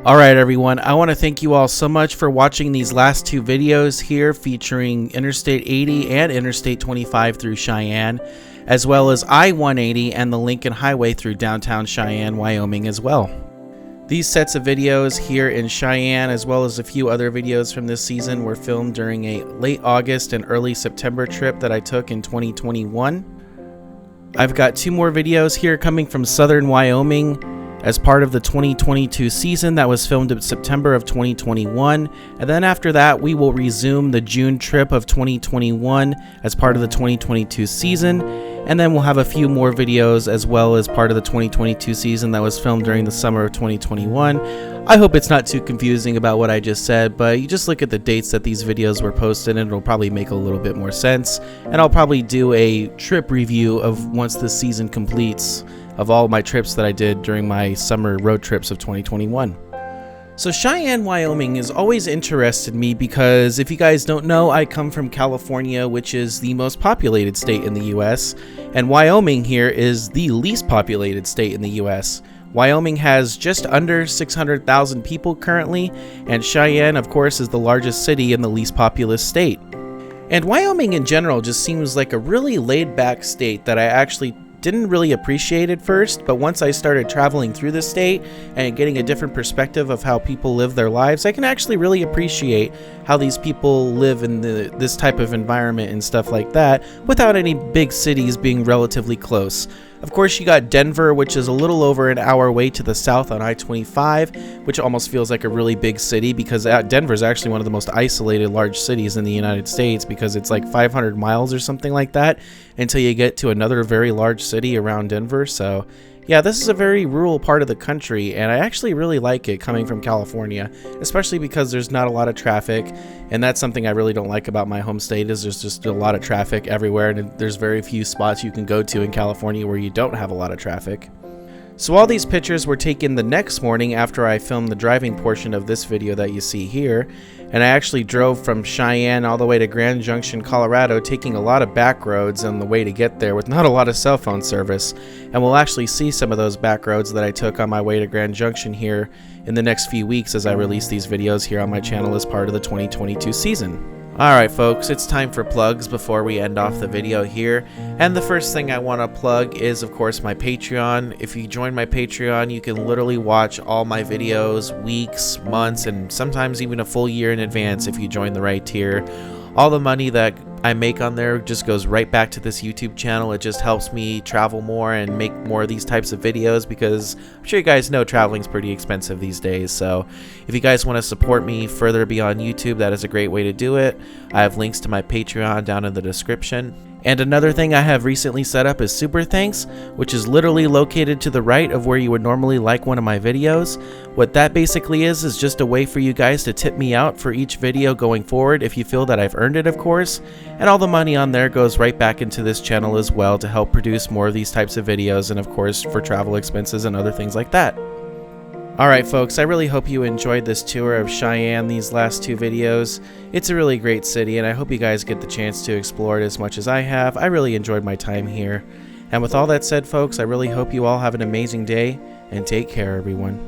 Alright everyone, I want to thank you all so much for watching these last two videos here featuring Interstate 80 and Interstate 25 through Cheyenne, as well as I-180 and the Lincoln Highway through downtown Cheyenne, Wyoming as well. These sets of videos here in Cheyenne, as well as a few other videos from this season, were filmed during a late August and early September trip that I took in 2021. I've got two more videos here coming from southern Wyoming as part of the 2022 season that was filmed in September of 2021, and then after that we will resume the June trip of 2021 as part of the 2022 season, and then we'll have a few more videos as well as part of the 2022 season that was filmed during the summer of 2021. I hope it's not too confusing about what I just said, but you just look at the dates that these videos were posted and it'll probably make a little bit more sense, and I'll probably do a trip review of once this season completes of all my trips that I did during my summer road trips of 2021. So Cheyenne, Wyoming has always interested me because if you guys don't know, I come from California, which is the most populated state in the US, and Wyoming here is the least populated state in the US. Wyoming has just under 600,000 people currently, and Cheyenne, of course, is the largest city in the least populous state. And Wyoming in general just seems like a really laid-back state that I actually didn't really appreciate at first, but once I started traveling through the state and getting a different perspective of how people live their lives, I can actually really appreciate how these people live in this type of environment and stuff like that without any big cities being relatively close. Of course, you got Denver, which is a little over an hour away to the south on I-25, which almost feels like a really big city because Denver is actually one of the most isolated large cities in the United States because it's like 500 miles or something like that until you get to another very large city around Denver. So yeah, this is a very rural part of the country, and I actually really like it coming from California, especially because there's not a lot of traffic, and that's something I really don't like about my home state is there's just a lot of traffic everywhere, and there's very few spots you can go to in California where you don't have a lot of traffic. So all these pictures were taken the next morning after I filmed the driving portion of this video that you see here, and I actually drove from Cheyenne all the way to Grand Junction, Colorado, taking a lot of back roads on the way to get there with not a lot of cell phone service, and we'll actually see some of those back roads that I took on my way to Grand Junction here in the next few weeks as I release these videos here on my channel as part of the 2022 season. Alright folks, it's time for plugs before we end off the video here, and the first thing I want to plug is of course my Patreon. If you join my Patreon, you can literally watch all my videos weeks, months, and sometimes even a full year in advance if you join the right tier. All the money that I make on there just goes right back to this YouTube channel. It just helps me travel more and make more of these types of videos because I'm sure you guys know traveling's pretty expensive these days. So if you guys want to support me further beyond YouTube, that is a great way to do it. I have links to my Patreon down in the description. And another thing I have recently set up is Super Thanks, which is literally located to the right of where you would normally like one of my videos. What that basically is just a way for you guys to tip me out for each video going forward if you feel that I've earned it, of course. And all the money on there goes right back into this channel as well to help produce more of these types of videos and of course for travel expenses and other things like that. Alright folks, I really hope you enjoyed this tour of Cheyenne, these last two videos. It's a really great city and I hope you guys get the chance to explore it as much as I have. I really enjoyed my time here. And with all that said folks, I really hope you all have an amazing day and take care everyone.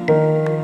you.